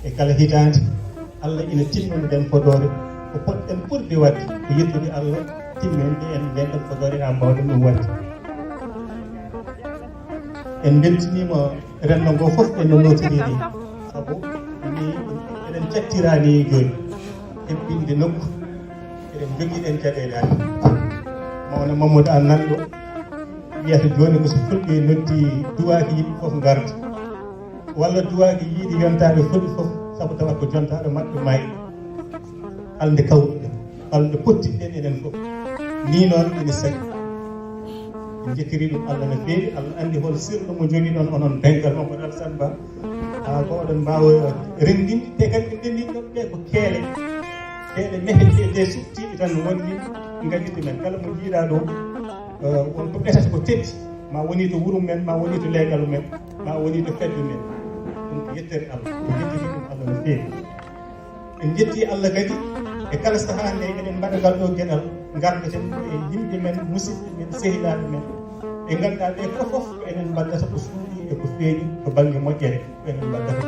e kala hitande Allah ina timmina den fodore ko poɗɗen ɓurde wadde ko yettude Allah timminde en nden fodore ha mbawɗen ɗum wadde en beltinima renndo ngo fof en no notiriri saabu ni eɗen cattirani joni hebbinde nokku eɗen joguiɗen caɗelani mawno Mamadou An nanɗo wiyata joni ko so fulɓe noddi duwaki yimɓe foof garda walla duwaki yiiɗi yontaɓe fulɓe foof saabu tawa ko jontaɗo maɓɓe maayi halde kawruɗen halde pottiɗen enen foof ni noon ene saɗi en jettiri ɗum Allah no feewi Allah andi hol sirɗo mo jogui ɗon onon bengal Mamadou Alassane Ba ha ko oɗon mbawa rendinde te kadi ɓe ndendinɗon ɓe ko keele meheteɗe suttiɓe tan wonni gandide men kala mo jiiɗa ɗo wonko ɓetata ko teddi ma woni to wuuro men ma woni to leegal men ma woni to fedde men ɗum ko yettere Allah en jettiri ɗum Allah no feewi en jetti Allah kadi e kala saaha nde eɗen mbaɗa ngal ɗo gueɗal gardeten e yimɓe men musidɓe men sehilaɓe men ɓe ganduɗa ɓe fofof ko enen mbaddata ko suuɗi e ko feeñi ko banggue moƴƴere ko enen mbaddata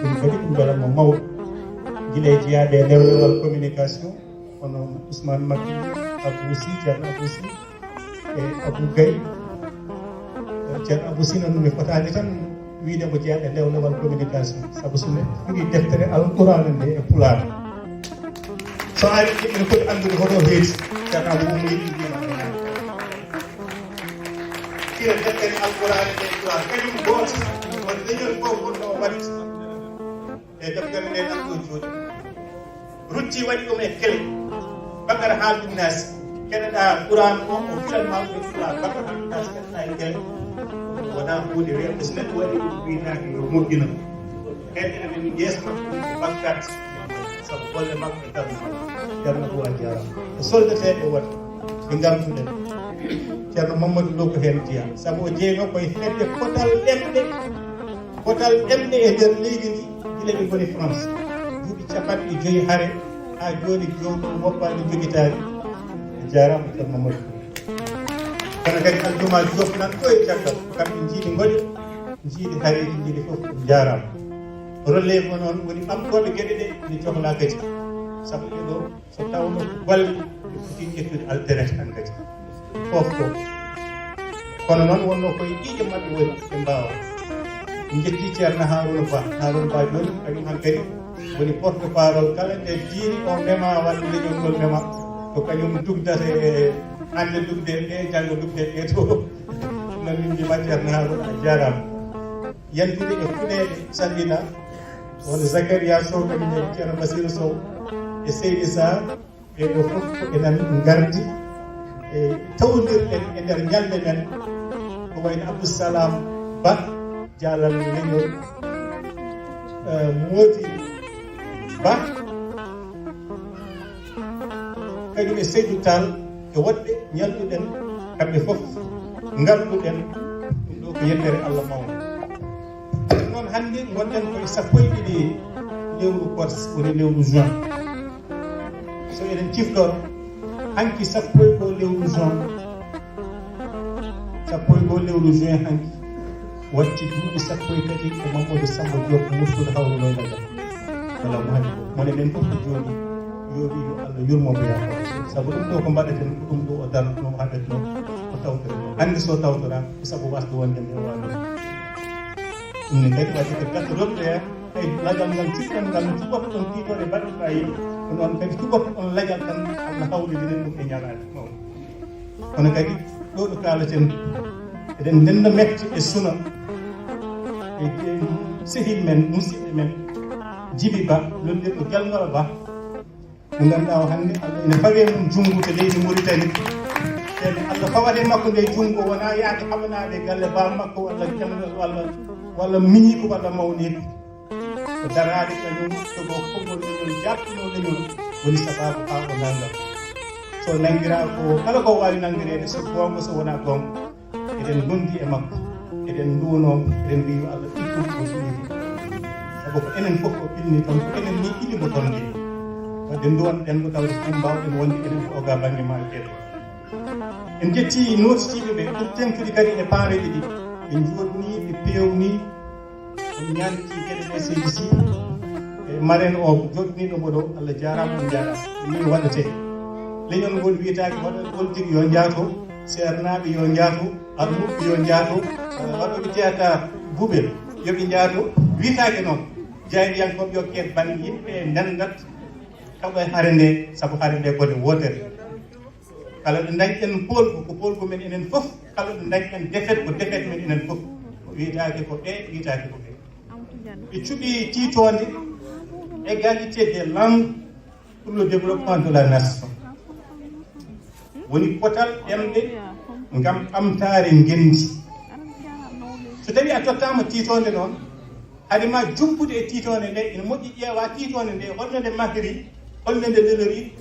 ɗum kadi ɗum belanmo mawɗo guila e jeeyaɓe e lewlewal communication hono Ousmane Makki Abou Sy ceerno Abou Sy e Abou Gaye ceerno Abou Sy noon mi fotani tan wiide mo jeeyaɓe e lewlewal communication saabu so neɗɗo firi deftere alqur'ana nde e pulaar so ari ene foti andude hoto heedi ceerno Abou mo yiɗi mbima fira deftere alqur'ana nde e pulaar kañum gooto won leñol fof wonno waɗi e deftere nde nan ɗo jooɗi rutti waɗi ɗum e kele bagara haalɗum naasi keɗeɗa qur'an o filanma ɗum e pulaar bagara haalɗum naasi keɗeɗa e kele wona hunde rewde so neɗɗo waɗi ɗum wiyatake yo moƴƴina kadi eɗen ƴesma bakkat saabu golle makko e darde ceerno Abou a jarama e soldateɓe wata ɓe gartuɗen ceerno Mamadou Lo ko hen jeeya saabu o jeeyno koye fedde potal ɗemɗe e nder leydi ndi gila ɓe goni France duuɓi capanɗe joyi haare ha joni jowɗo woppaɗe joguitari e jarama ceerno Mamadou kono kadi aljuma Diop nan ɗo e caggal kamɓe jiiɗi goƴo jiiɗi haareji jiiɗi foof ɗum jarama relève o noon woni ɓamtoɓe gueɗe ɗe ne cohla kadi saabu ɗeɗo so tawno ko golle ɓe foti ƴettude altérète tan kadi foof to kono noon wonno koye ƴiiƴe mabɓe woni ɓe mbawa en jetti ceerno Harouna Ba joni kañum han kadi woni porte parole kala nde diini o mema walla leñol ngol mema ko kañum dugdata e hande dugde ɗe janggo dugde ɗe to no min mbima ceerno Harouna a jarama yantude e fuɗede sallina won Zacharia Sow kadi nden ceerno Basirou Sow e Seydi Sarr ɓeɗo fof ko enen gardi e tawdirɗen e nder ñalde men ko wayno Abdoussalam Ba jaalal leñol Mody Ba kadi e Seydou Tall e woɗɓe ñalduɗen kamɓe fof garduɗen ɗum ɗo ko yettere Allah mawno noon hannde gonɗen koye 12 lewru Corse woni lewru juin so eɗen cifɗor hanki 11 lewru juin 11 lewru juin hanki watti duuɓi 13 ko Mamadou Samba Diop murtude hawruno daga wala mo hanki mone men fof ko joni yooɓi yo Allah yurmomo yaako saabu ɗum ɗo ko mbaɗeten ko ɗum ɗo o darnotomo haɗetno o tawtore hannde so tawtora ko sabu wasde wonde e waɗo ɗum ne kadi wadde ko gatta roɓɓe hen tawi lagal ngal cuɓɗon ngal no cuɓata ɗon tiitore mbaɗɗo fayida ko noon kadi cuɓata ɗon laƴal tan Allah hawlidinen ɗum e ñalade mawɗo kono kadi ɗo ɗo kalaten eɗen ndenda mette e suna e sehil men musidɓe men Djiby Ba lolirɗo Guelnora Ba mo ganduɗa o hannde Allah ene fawe mum junngo to leydi Mauritanie ene Allah fawade makko nde junngo wona yaade haɓanade galle bam makko walla jamɗal walla miñiko walla mawniko ko darade kañum togo konngol leñol jabtino leñol woni sababu ha o nangal so nangira ko kala ko wawi nangirede so gonga so wona gonga eɗen gondi e makko eɗen nduwonomo eɗen mbiyo Allah ɗiɗɗum ko suuɗi sabu ko enen fof o ɓilni tan ko enen ni ɗiɗimo ton ndi wadde nduwanɗen ko tawde fof mbawɗen wonde eɗen ko oga banggue ma keɗo en jetti notitiɓe ɓe ɗum tentude kadi e paareji ɗi ɓe joɗni ɓe pewni en ñanti gueɗe ɗe seydi Sy marraine o ko joɗɗiniɗo mboɗo Allah jarama on jaɗama min waɗete leñol ngol wiyetake won tigui yo jaato sernaɓe yo jaato almuɓe yo jaato waɗoɓe théâtre buuɓel yoɓe jaato witake noon jayɗiyankoɓe yo keet banggue yimɓe ndendat tawa haare nde saabu haare nde gode wotere kala ɗo dañɗen polgu ko polgu men enen foof kala ɗo dañɗen défaite ko défaite men enen foof witake ko ɓe witake ko ɓe ɓe cuuɓi tiitonde égalité des langues pour le développement de la nation woni potal ɗemɗe ngam ɓamtare ngendi so tawi a tottama tiitonde noon hadema jumpude e tiitonde nde ene moƴƴi ƴeewa tiitonde nde holno nde mahiri holno nde lelori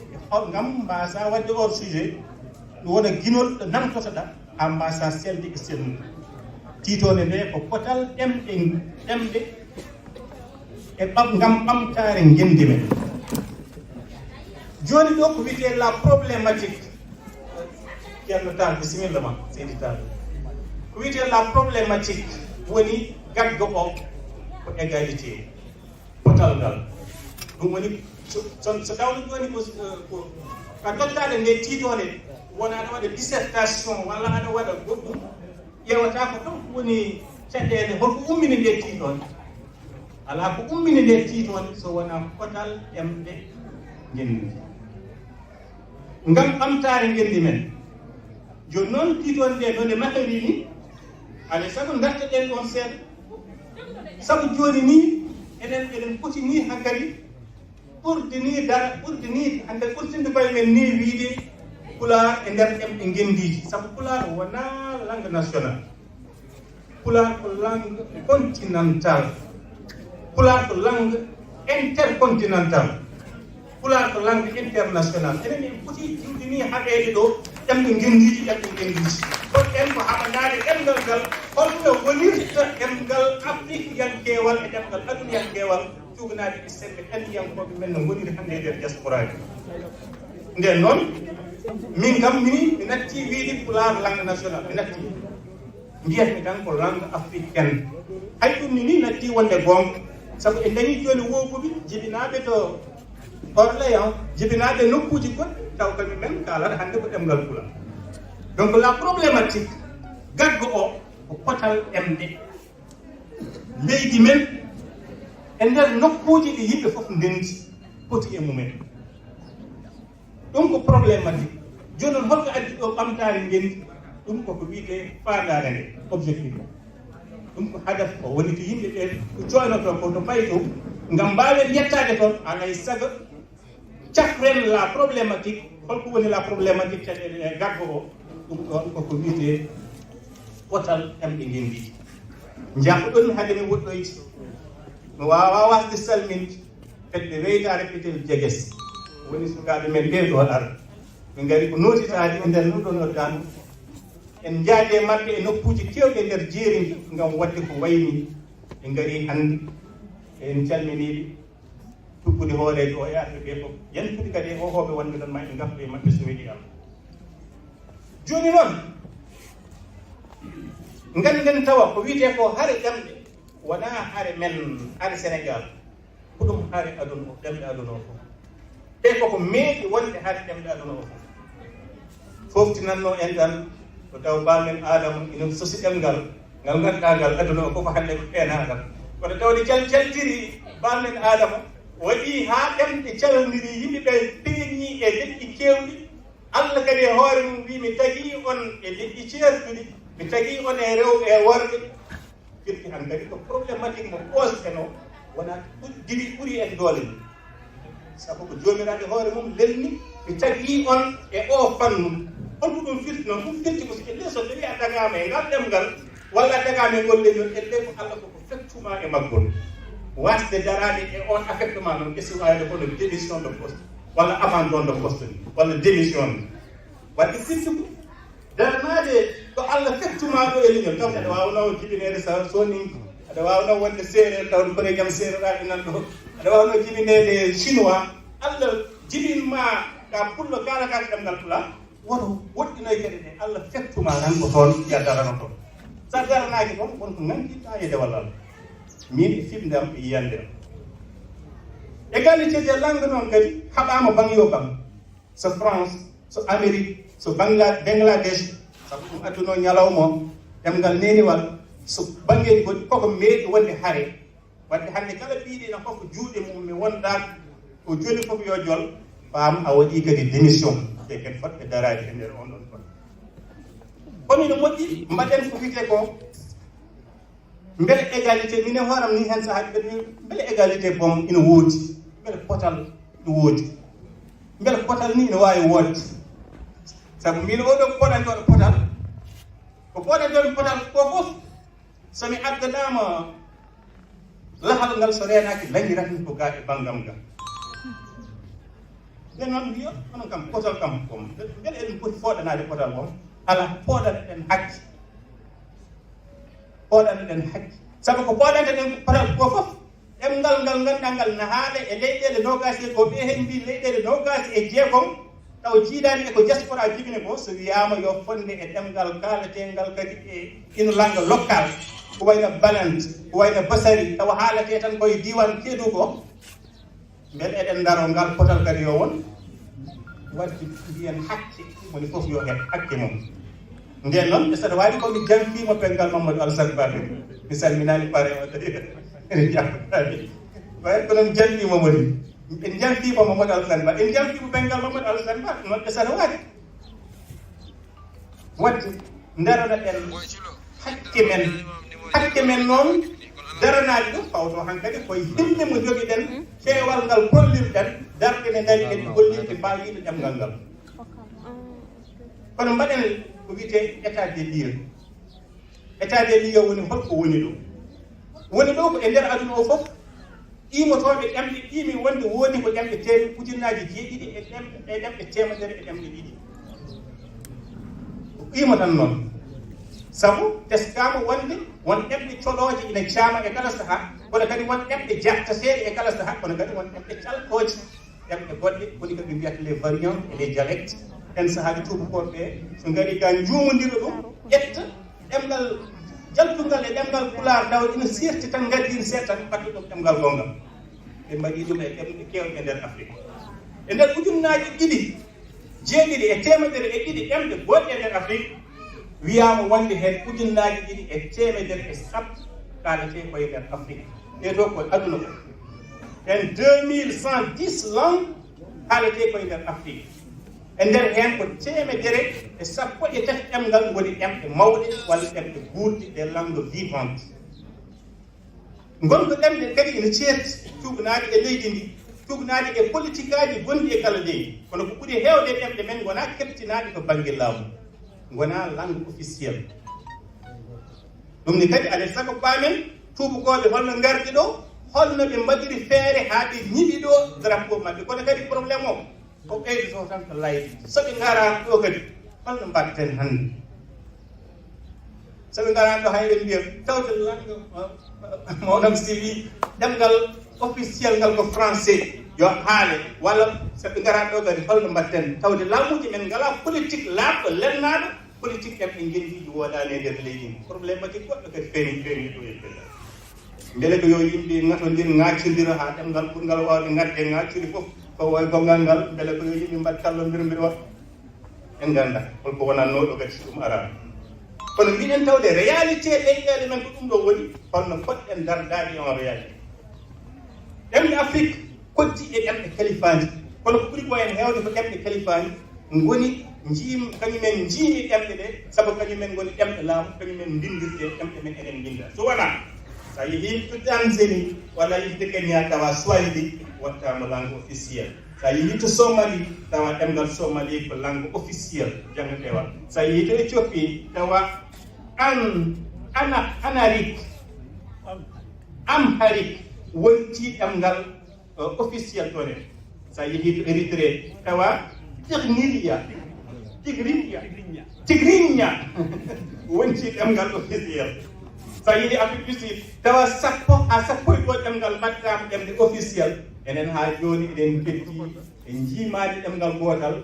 ngam mbasa wadde hors sujet ɗum wona guinol ɗo namtotoɗa ha mbasa selde e sellude tiitonde nde ko potal ɗemɗe e ngam ɓamtare ngendi men joni ɗo ko wiyete la problématique ceerno Tall bisimilla ma seydi Tall ko wiyete la problématique woni gaggo o ko égalité potal ngal ɗum woni so dawno joni ko ka dottade nde tiitone wona aɗa waɗa dissertation walla aɗa waɗa goɗɗum ƴewata ko ɗum woni caɗele holko ummini nde tiitone ala ko ummini nde tiitone so wona potal ɗemɗe ngendi ngam ɓamtare ngendi men joni noon tiitone nde nonde mahiri ni alay saago darteɗen ɗon seeɗa saabu joni ni eɗen poti ni hakkadi ɓurde ni hande ɓurtinde koye men ni wiide pulaar e nder ɗemɗe ngendiji saabu pulaar wona langue nationale pulaar ko langue continental pulaar ko langue intercontinental pulaar ko langue international enen en poti jiwdini haɗede ɗo ɗemɗe ngendiji ko en ko haɓanade ɗemgal ngal holno wonirta ɗemgal africankewal e ɗemgal aduniyankewal cuganade e sembe andiyankoɓe men no goniri hande e nder diaspora ji nden noon min kam mi natti wiide pulaar langue national mi natti mbiyatmi tan ko langue africaine hay ɗum ni natti wonde gonga saabu en dañi joni woguɓe jibinaɓe to Orléans jibinaɓe nokkuji goɗɗe taw kadi men kalata hande ko ɗemgal pulaar donc la problématique gaggo o ko potal ɗemɗe leydi men e nder nokkuji ɗi yimɓe foof ndendi poti e mumen ɗum ko problématique joni noon holko addi ɗo ɓamtare ngendi ɗum koko wiyete fandare nde objectif ɗum ko hadaf o woni to yimɓe ɓe ko joynoto ko to payi to ngam mbawen yettade toon alay saago cafren la problématique holko woni la problématique caɗele gaggo o ɗum ɗon koko wiyete potal ɗemɗe ngendiji jafoɗon hade mi woɗɗoyti mi wawa wasde salminde kadi ɓe weytare ɓetel jegues woni sukaɓe men ɓe ɗo ar ɓe gari ko notitade e nder nuɗo noddano en jaaje mabɓe e nokkuji kewɗe nder jeeri ndi ngam wadde ko wayni ɓe gari hande en calminiɓe tubbude hooreje o e arɓe ɓe fof yentude kadi e hohoɓe wonɓe ɗon ma ɓe gaftu e mabɓe so weeɗi Allah joni noon ganden tawa ko wiyete ko haare ɗemɗe wona haare men haare Sénégal ko ɗum haare aduna o ɗemɗe aduna o fof te koko meeɗi wonde haare ɗemɗe aduna o fof foftinanno en tan ko taw balmen Adama ina sosi ɗemgal ngal ganduɗa ngal aduna o fof hande ko ɓeenagal kono tawde caltiri balmen Adama waɗi ha ɗemɗe calodiri yimɓeɓe peeñi e leƴƴi kewɗi Allah kadi e hoore mum wi mi tagui on e leƴƴi ceertuɗi mi tagui on e rewɓe e worɓe firti han kadi ko problématique mo ɓosteno wona diri ɓuuri en doole mum saabu ko jomiraɗe hoore mum lelni mi tagui on e o fannu holko ɗum firti noon ɗum firti ko elle so tawi a dagama e ngal ɗemgal walla a dagama e ngol leñol elle ko Allah koko fettuma e maggol wasde darade e on affectement noon ɓessi wawde kono démission de poste walla abandon de poste ni walla démission wadde firti ko darnade ko Allah fettuma ɗo e leñol taw aɗa wawno jibinede sa soni aɗa wawno wonde séeréer taw kono jaam séeréeraɓe nan ɗo aɗa wawno jibinede chinois Allah jibinma ka pullo kalaka ɗemgal pula woto woɗɗinoy kadi ɗe Allah fettuma tan ko toon ya darano toon sa daranaki toon wonko gandiɗa e dewal Allah min e fimdam e yiyande égalité des langues noon kadi haɓama bangyo kam so France so Amérique so Bangladesh sabu ɗum adduno ñalawma ɗemgal neniwal so bangeji goɗɗi koko meeɗi wonde haare wadde hande kala ɓiɗina fof juuɗe mum mi wonda ko joni fof yo jol faam a waɗi kadi démission te kadi fotɓe darade e nder on ɗon kon kono no moƴƴi mbaɗen ko wiyete ko beele égalité mine hooram ni hen saahaji kadi beele égalité boom ina woodi beele potal ina woodi beele potal ni ina wawi wodde sabu min oɗo poɗanɗoɗo potal ko poɗanɗoɗo potal ko fof somi addanama lahal ngal so renaki lañirani ko ga e banggam ga nden noon wiyo onon kam potal kam kom beele eɗen poti foɗanade potal on ala poɗana ɗen hakki poɗana ɗen hakki sabu ko poɗanta ɗen potal ko fof ɗemngal ngal ganduɗa ngal ne haale e leyɗele nogasi e ko ɓe hen mbi leyɗele nogasi e jeegom taw jiiɗani eko diaspora jibine ko so wiyama yo fonde e ɗemgal kaalatengal kadi e ina langa local ko wayno balante ko wayno basari tawa haalate tan koye diwan Kédougou ko beele eɗen daro ngal potal kadi yo won wadde mbiyen hakke woni foof yo heɓ hakke mum nden noon saɗa wawi komi janfima pengal Mamadou Alassane Babe mi salminani pare o kadi ene jaɓɓaɗi way ko noon janfima woni en janfima Mamadou Alassane Ba en janfima pengal Mamadou Alassane Ba ɗum waɗɓe saɗa waɗi wadde darana ɗen hakke men noon daranaji ɗum fawto hankkadi koye himɓe mo joguiɗen keewal ngal gollirɗen darɗe ne dari kadi gollirɗe mbawiɗo ɗemgal ngal kono mbaɗen ko wiyete état des lieux état des lieux woni holko woni ɗo ko e nder aduna o fof imotoɓe ɗemɗe ɗimi wonde woni ko ɗemɗe ujunnaji jeeɗiɗi e ɗemɗe temedere e ɗemɗe ɗiɗi imo tan noon sabu teskama wonde won ɗemɗe coɗoje ina caama e kala saaha kono kadi won ɗemɗe jattateɗe e kala saaha kono kadi won ɗemɗe caltoje ɗemɗe goɗɗe woni koɓe mbiyata les variants et les dialectes hen saahaji tubakoɓe so gari ga jumodira ɗum ƴetta ɗemgal jaltungal e ɗemgal pulaar taw ina sirti tan gaddiri seeɗa tan ɓaddu ɗum ɗemgal gongal ɓe mbaɗi ɗum e ɗemɗe kewɗe e nder Afrique e nder ujunnaji ɗiɗi jeeɗiɗi e temedere e ɗiɗi ɗemɗe goɗɗe e nder Afrique wiyama wonde hen ujunnaji ɗiɗi e temedere e sappo kalete koye nder Afrique ɗe to koye aduna ko hen 2110 langues haalete koye nder Afrique e nder hen ko temedere e sappo e tati ɗemgal woni ɗemɗe mawɗe walla ɗemɗe guurɗe des langues vivantes gonko ɗemɗe kadi ene ceerti cuɓnade e leydi ndi cuɓnade e politique aji gonɗi e kala leydi kono ko ɓuuri hewde ɗemɗe men gona kebtinaɗe to banggue laamu gona langue officielle ɗum ni kadi aɗa sago pamen tubakoɓe holno gardi ɗo holno ɓe mbaɗiri feere ha ɓe ñiɓi ɗo drapeau mabɓe kono kadi probléme o ko ɓeydoto tan ko laydi soɓe garani ɗo kadi holno mbatten hande soɓe garani ɗo hayɓe mbiya tawde langue mawɗam si wi ɗemgal officiel ngal ko français yo haale walla soɓe garani ɗo kadi holno mbatten tawde laamuji men ngala politique laaɓɗo lennaɗo politique ɗemɗe gendiji woɗani e nder leydi probléme aji goɗɗo kadi feeñi ɗo e pella beele ko yo yimɓe ŋatodir ŋaccodira ha ɗemgal ɓurgal wawde ŋadde ŋaccudi foof ko way gongal ngal beele ko yo yimɓe mbaɗ kallodirdir wat en ganda holko wonanno ɗo kadi ɗum arani kono mbiɗen tawde réalité leyɗele men ko ɗum ɗo woni holno poɗɗen dardade on réalité ɗemɗe Afrique koddi e ɗemɗe kalifaji kono ko ɓuuri ko en hewde ko ɗemɗe kalifaji goni kañumen jiimi ɗemɗe ɗe saabu kañumen goni ɗemɗe laamu kañumen ndindirde ɗemɗe men enen ndinda so wona sa yeehi to Tanzanie walla yeehi to Kenya tawa Swahili wattama langue officielle sa yeehi to Somalie tawa ɗemgal Somalie ko langue officielle jangatewa sa yeehi to Éthiopie tawa Amharique wonti ɗemgal officiel toon en sa yeehi to Érythrée tawa Tigrinya wonti ɗemgal officiel sa yeehi Afrique du Sud tawa sappo e goto ɗemgal mbaɗɗama ɗemde officiel enen ha joni eɗen ketti e jiimaji ɗemgal gotal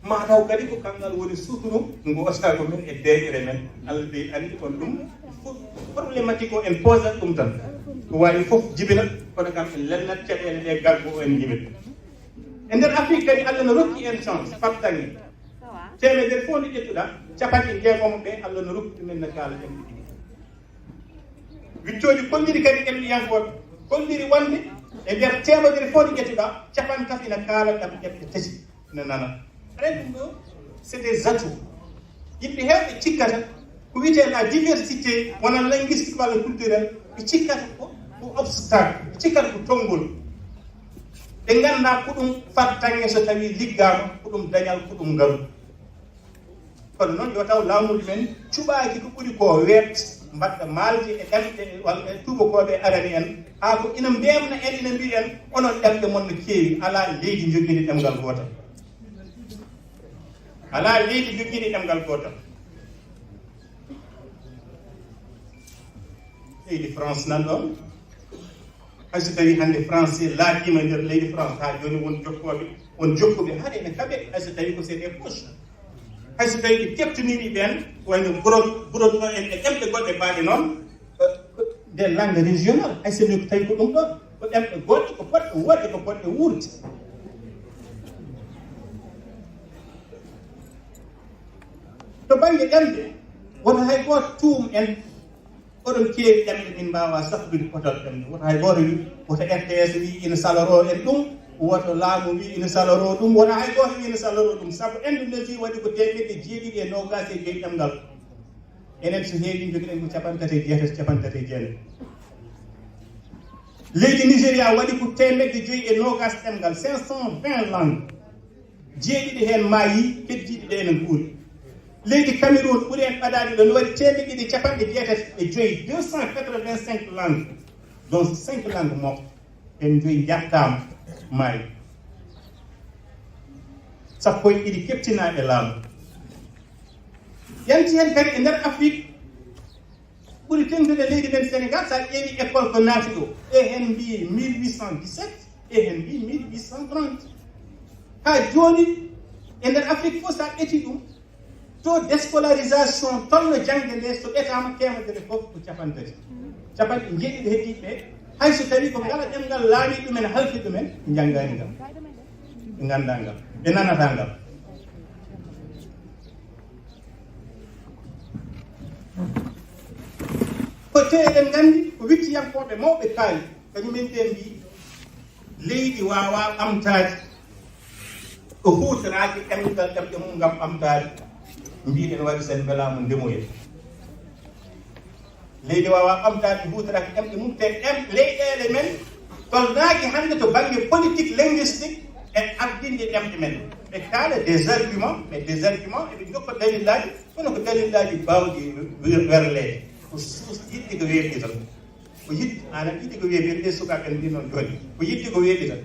mataw kadi ko kangal woni sutunu gosata ko men e deƴere men Allah dey andi on ɗum problématique o en posat ɗum tan ko wawi fof jibina kono kam en lennat caɗele ɗe gargo o en jibina e nder Afrique kadi Allah no rokki en chance fabtangi temedere fof nde ƴettuɗa capanɗe jeegomo ɓe Allah no rokki ɗumen no kaala ɗemɗe ɗiɗi wiccoji kolliri kadi ɗemɗiyankoɓe kolliri wonde e nder temedere fof nde ƴettuɗa capan tati no kaala ɗam ɗemɗe tati no nana aɗa ɗum ɗo c' est des atouts yimɓe heewɓe cikkata ko wiyete la diversité wona linguistique walla culturel ɓe cikkata ko obstacle ɓe cikkata ko tonngol ɓe ngannda ko ɗum fattange so tawi liggama ko ɗum dañal ko ɗum ngaru kono noon yo taw laamuɗi men cuɓaaki ko ɓuri ko weebt mbaɗɗa maalde e ɗemɗe walla e tubakoɓe arani en haa ko ina mbemna en ina mbi en onon ɗemɗe mon no keewi ala leydi jogiiɗi ɗemngal gootal ala leydi jogiiɗi ɗemngal gootal leydi France nan ɗon hayso tawi hannde français laaɗima e nder leydi France haa jooni won jokkuɓe haɗa ene kaɓe hayso tawi ko c'est des poche hayso tawi ɓe keftiniri ɓen wayno burod ɗo en e ɗemɗe goɗɗe mbaaɗe noon des langues régional hayso tawi ko ɗum ɗon ko ɗemɗe goɗɗe ko poɗɗe woɗɗe ko poɗɗe wuurde to baŋnge ɗemɗe woto hay gooto tuum en oɗon keewi ɗemɗe min mbawa sahlude potal ɗemɗe woto hay gooto wi woto RTS wi ina saloro en ɗum woto laamu wi ina saloro ɗum wona hay gooto wi ina saloro ɗum sabu Indonésie waɗi ko temedde jeeɗiɗi e nogas e joyi ɗemngal enen so heewi jogiɗen ko capantati e jeetati capantati e jeenayi leydi Nigéria waɗi ko temedde joyi e nogas ɗemngal 520 langue jeeɗiɗi heen maayi keddiɗi ɗe ene nguuri leydi Cameroun ɓuri en ɓadade ɗo no waɗi temedde capanɗe jeetati e joyi 285 langue donc 5 langue mofta en joyi jattama maayi sappo e ɗiɗi keptinaɗe laamu yanti hen kadi e nder Afrique ɓuri tengtude leydi men Sénégal sa ƴeewi école ko naati ɗo e hen mbi 1817 e hen mbi 1830 ha joni e nder Afrique fof sa ƴetti ɗum taux d' scolarisation tolno jangde nde so ƴetama temedere fof ko capantati capanɗe jeeɗiɗi heddiɓe hay so tawi ko ngala ɗemngal laami ɗumen halfi ɗumen ɓe janngani ngal ɓe ganda ngal ɓe nanata ngal ko te eɗen gandi ko wicciyankoɓe mawɓe kaali kañumen ɓe mbi leydi wawa ɓamtade ko hutoraki ɗemgal ɗemɗe mum ngam ɓamtade mbiɗen waɗi sen welama ndemoyen leydi wawa ɓamtade hutoraki ɗemɗe mum te leyɗele men tolnaki hande to banggue politique linguistique e ardinde ɗemɗe men ɓe kaala des arguments mais des arguments eɓe jokka dalillaji kono ko dalillaji bawɗi werlede ko yiɗɗi ko weeɓi tan ko yiɗɗi ana yiɗi ko weeɓi ɗe sukaɓe en mbi noon joni ko yiɗɗi ko weeɓi tan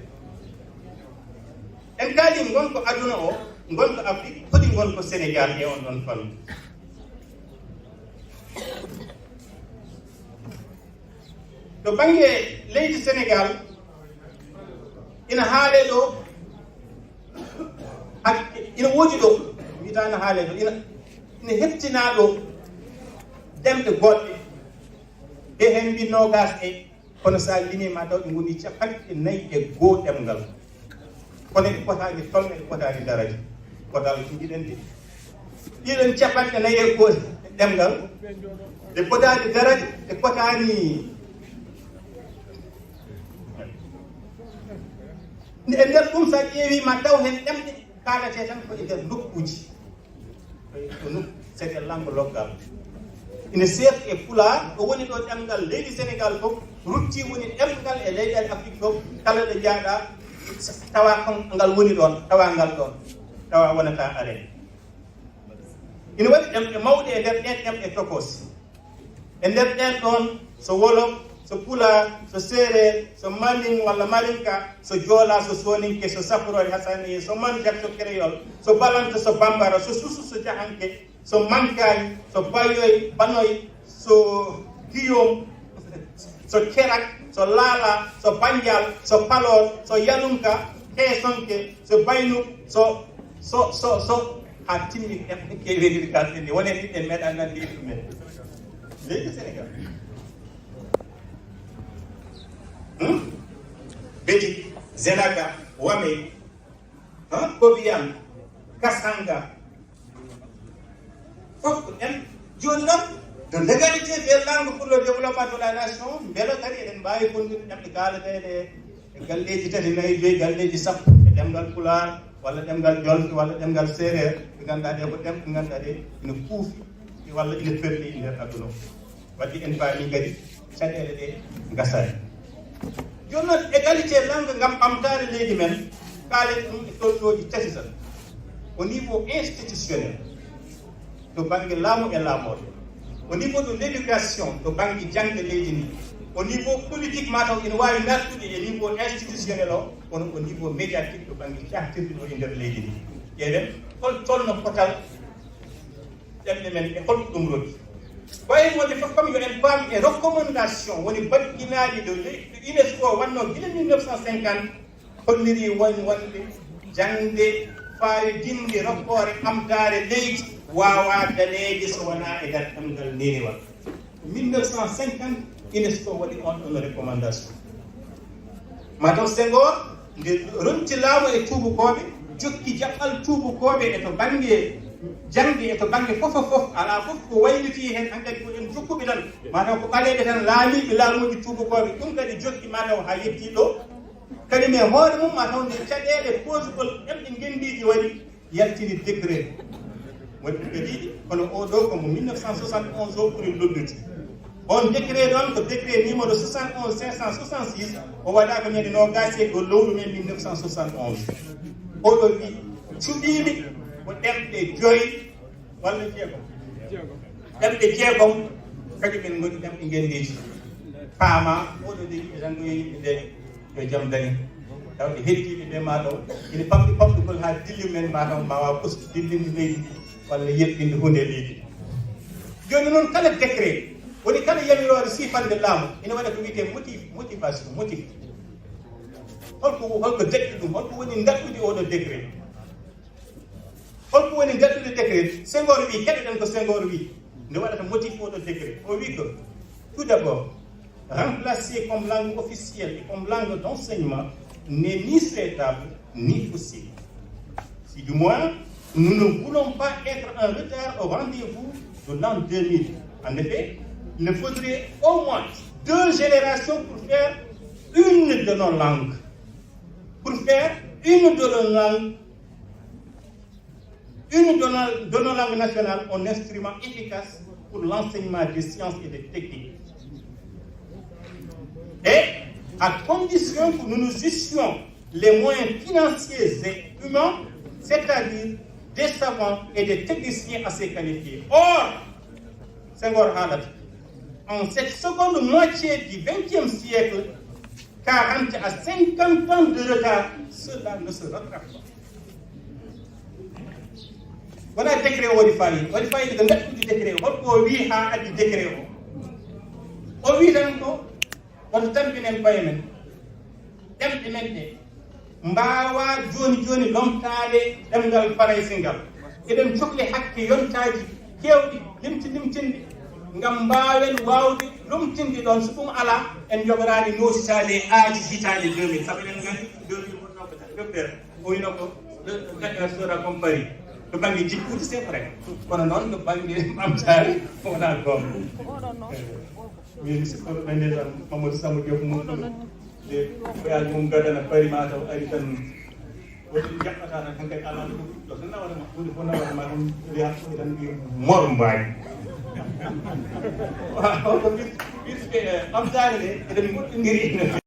en kaali gonko aduna o gonko Afrique foti gonko Sénégal e on ɗon fannu to banggue leydi Sénégal ina haale ɗo ina woodi ɗo wiyata ina haale ɗo ina hettina ɗo demɗe goɗɗe e hen mbi nogas e kono sa limima taw ɗe goni capanɗe nayyi e goo ɗemngal kono ɗe potani tolne ɗe potani daraja kotal jiɗen de ɗiɗon capanɗe nayyi e goo ɗemngal ɗe potani daraja ɗe potani e nder ɗum sa ƴeewima taw hen ɗemɗe kalate tan koye nder nokkuji ko nokku c'était langue locale ina seerti e Pulaar ɗo woni ɗo ɗemngal leydi Sénégal fof rutti woni ɗemngal e leyɗele Afrique fof kala ɗo jaaɗa tawa ngal woni ɗon tawa ngal ɗon tawa wonata arene ina waɗi ɗemɗe mawɗe e nder ɗen ɗemɗe tokos e nder ɗen ɗon so Wolof so Pulaar so Séeréer so Manding walla Malinka so Joola so Soninke so Sapporori Hassaniye so Manjak so Créole so Balanta so Bambara so Susu so Jahanke so Mankañ so Bayoy Banoy so Guillaume so Kerak so Lala so Bandial so Palor so Yalunka Heesonke so Baynuk so ha timmi ɗemɗe keweɗiɗi kalɗe nde wone ɗiɗen meeɗa nandi ɗumen léegi Sénégal Bédi Zenaga Wame Kobian Kasanga fof en joni noon de l'égalité des langues pour le développement de la nation beelo kadi eɗen mbawi gondude ɗemɗe kaalateɗe e galleji tati nayyi joyyi galleji sappo e ɗemgal Pulaar walla ɗemgal Jolfe walla ɗemgal Séréer ɓe ganduɗa ɗe ko ɗemɗe ganduɗa ɗe ina kuufi walla ina perli e nder aduna o wadde en paami kadi caɗele ɗe gasani joni noon égalité langue gam ɓamtare leydi men kaalen ɗum e tolɗoji tati tan au niveau institutionnel to banggue laamu e laamoɓe au niveau de l'éducation to banggue jangde leydi ndi au niveau politique mataw ina wawi nattude e niveau institutionnel o kono au niveau médiatique to banggue cahtirde ɗo e nder leydi ndi ƴeewen hol tolno potal ɗemɗe men e holko ɗum rodi wayi wonde fof comme yo en paam e recommandation woni baɗɗinaɗi ɗo UNESCO wanno gila 1950 holliri wonde jangde fayidinde rokkore ɓamtare leydi wawa daneede so wona e nder ɗemgal neriwal 1950 UNESCO waɗi on ɗon recommandation mataw Senghor nde ronti laamu e tubakoɓe jokki jaɓɓal tubakoɓe e to banggue jangde e to banggue fof ala fof ko wayliti hen hankkadi ko en jokkuɓe tan mataw ko ɓaleɓe tan laamiɓe laamuji tubakoɓe ɗum kadi jokki mataw ha yetti ɗo kadi mais hoore mum mataw nde caɗele posegol ɗemɗe gendiji waɗi yaltini décret waɗi kadiɗi kono oɗo komo 1971 o ɓuuri loddude on décret ɗon ko décret numéro 71 566 o waɗaka ñande nogasi ko lowru men 1971 oɗo wi cuɓiɓe ko ɗemɗe joyi walla jeegom ɗemɗe jeegom kadi men goni ɗemɗe gendiji paama oɗo degi e tan ɗo yimɓe ndeni yo jaam dañi tawde heddiɓe ɓe mataw ina pamɗi pamɗugol ha dilli men mataw mbawa ɓustu dillinde leydi walla yeɓɓinde hunde leydi joni noon kala décret woni kala yamirore sifande laamu ina waɗa ko wiyete motivation motif holko deƴƴi ɗum holko woni dadɗude oɗo décret holko woni dadɗude décret Senghor wi keɗoɗen ko Senghor wi nde waɗata motif oɗo décret o wi que tout d'abord remplacer comme langue officielle et comme langue d'enseignement n'est ni souhaitable ni possible. Si du moins, nous ne voulons pas être en retard au rendez-vous de l'an 2000. En effet, il faudrait au moins 2 générations pour faire une de nos langues. Pour faire une de nos langues nationales un instrument efficace pour l'enseignement des sciences et des techniques. Et à condition que nous nous eussions les moyens financiers et humains, c'est-à-dire des savants et des techniciens assez qualifiés. Or, Senghor Halat, en cette seconde moitié du XXe siècle, 40 à 50 ans de retard, cela ne se rattrape pas. Voilà le décret au Wadifayi. Wadifayi, il y a un décret. Il y a un décret. Il y a un décret. kono tampinen koye men ɗemɗe men ɗe mbawa joni lomtade ɗemgal faraysi ngal eɗen cohli hakke yontaji kewɗi limtinde gam mbawen wawde lumtinde ɗon so ɗum ala en jogorani nositade aaji hitande 2000 saabu eɗen gandi 2000 wonnoɓe docteur o wino ko gaɗɗa sora comme Paris to banggue jikkude c'est vrai kono noon to banggue ɓamtare wona gonga min sikkoɗo ɓende tan Mamadou Samba Diop mum de ɓoyaji mum gadana Paris ma taw ari tan woɗi jaɓɓata tan hankadi ala ɗo tan nawatama hunde fof nawatama tan wiya tan mbi mor mbawi ko ɓamtare nde eɗen moƴƴodiri